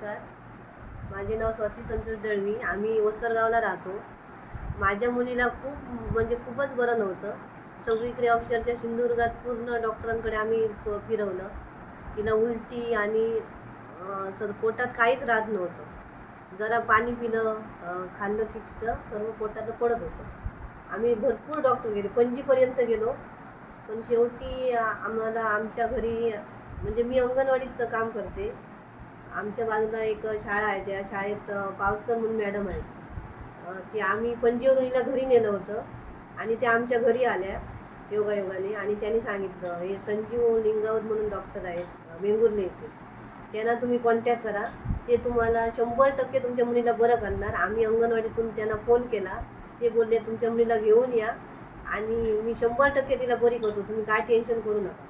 नमस्कार. माझे नाव स्वाती संतोष दळवी. आम्ही वसरगावला राहतो. माझ्या मुलीला खूपच बरं नव्हतं. सगळीकडे अक्षरशः सिंधुदुर्गात पूर्ण डॉक्टरांकडे आम्ही फिरवलं. तिला उलटी आणि पोटात काहीच राहत नव्हतं. जरा पाणी पिलं खाल्लं की तिचं सर्व पोटात पडत होतं. आम्ही भरपूर डॉक्टर गेले, पणजीपर्यंत गेलो. पण शेवटी आम्हाला आमच्या घरी मी अंगणवाडीत काम करते. आमच्या बाजूला एक शाळा आहे, त्या शाळेत पावसकर म्हणून मॅडम आहेत. की आम्ही पणजीवरून हिला घरी नेलं होतं आणि त्या आमच्या घरी आल्या योगायोगाने. आणि त्यांनी सांगितलं, हे संजीव लिंगावत म्हणून डॉक्टर आहेत वेंगुर्ले येथे, त्यांना तुम्ही कॉन्टॅक्ट करा, ते तुम्हाला 100% तुमच्या मुलीला बरं करणार. आम्ही अंगणवाडीतून त्यांना फोन केला. ते बोलले तुमच्या मुलीला घेऊन या आणि मी 100% तिला बरी करतो, तुम्ही काय टेन्शन करू नका.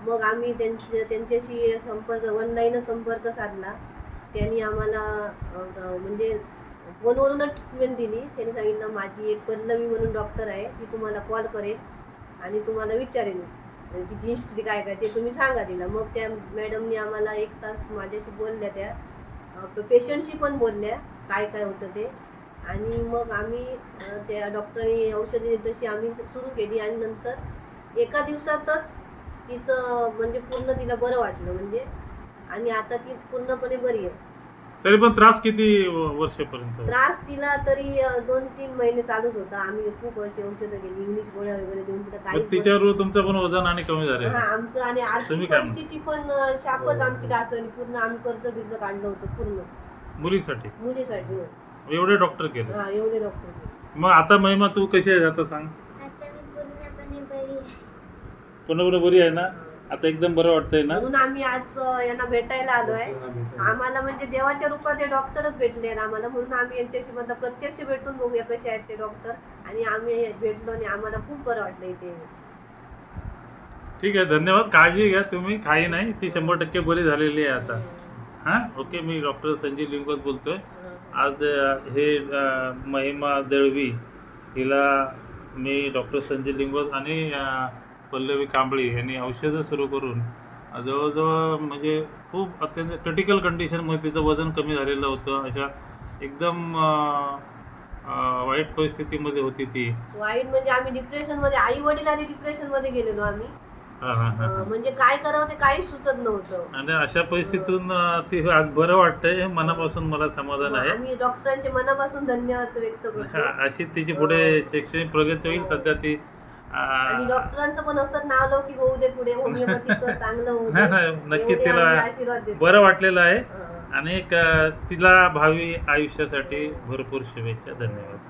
मग आम्ही त्यांच्याशी ऑनलाईन संपर्क साधला. त्यांनी आम्हाला फोनवरूनच ट्रीटमेंट दिली. त्यांनी सांगितलं माझी एक पल्लवी म्हणून डॉक्टर आहे, ती तुम्हाला कॉल करेल आणि तुम्हाला विचारेल तिची हिस्ट्री काय काय ते तुम्ही सांगा तिला. मग त्या मॅडमनी आम्हाला 1 तास माझ्याशी बोलल्या, त्या पेशंटशी पण बोलल्या काय काय होतं ते. आणि मग आम्ही त्या डॉक्टरनी औषधी तशी आम्ही सुरू केली आणि नंतर एका दिवसातच तिचं पूर्ण तिला बरं वाटलं आणि आता ती पूर्णपणे बरी आहे. तरी पण त्रास किती वर्षापर्यंत? त्रास तिला तरी 2-3 महिने चालूच होता. आम्ही खूप अशी औषधं केली, इंग्लिश गोळ्या वगैरे देऊन तिला काही. तिच्यावर तुमचं पण वजन आणि कमी झालं? हा, आमचं आणि आर्थिक परिस्थिती पण शापच आमची डासळली पूर्ण. आम्ही कर्ज काढलं होतं पूर्ण मुलीसाठी. एवढे डॉक्टर केले? हा, एवढे डॉक्टर केले. मग आता महिमा तू कशी आहे आता सांग? पूर्णपणे बरी आहे ना? आता एकदम बरं वाटतंय ना? म्हणून आम्ही आज यांना भेटायला आलोय. आम्हाला देवाच्या रूपात ते डॉक्टरच भेटले आम्हाला, म्हणून आम्ही यांच्याशी प्रत्यक्ष भेटून बघूया कसे आहेत ते डॉक्टर. आणि आम्ही भेटलो आणि आम्हाला खूप बरं वाटलं इथे. ठीक आहे, धन्यवाद. काळजी घ्या तुम्ही, काही नाही, ती 100% बरी झालेली आहे आता. हां, ओके. मी डॉक्टर संजीव लिंगावत बोलतोय. आज हे महिमा दळवी हिला मी डॉक्टर संजीव लिंगावत आणि पल्लवी कांबळी यांनी औषधं सुरू करून जवळजवळ खूप अत्यंत क्रिटिकल कंडिशनमध्ये तिचं वजन कमी झालेलं होतं. अशा एकदम वाईट परिस्थितीमध्ये होती ती. वाईट आम्ही डिप्रेशनमध्ये, आई वडील आधी डिप्रेशनमध्ये गेलेलो आम्ही. काय करावं ते काहीच सुचत नव्हतं. आणि अशा परिस्थितीतून ती आज बरं वाटतंय, मनापासून मला समाधान आहे. आम्ही डॉक्टरांचे मनापासून धन्यवाद व्यक्त करतो. अशी तिची पुढे शैक्षणिक प्रगती होईल. सध्या ती आणि डॉक्टरांचं पण असं नावलौकिक होऊ दे पुढे, होमिओपॅथीचं चांगलं होऊ दे. नक्की तिला बरं वाटलेलं आहे आणि तिला भावी आयुष्यासाठी भरपूर शुभेच्छा. धन्यवाद.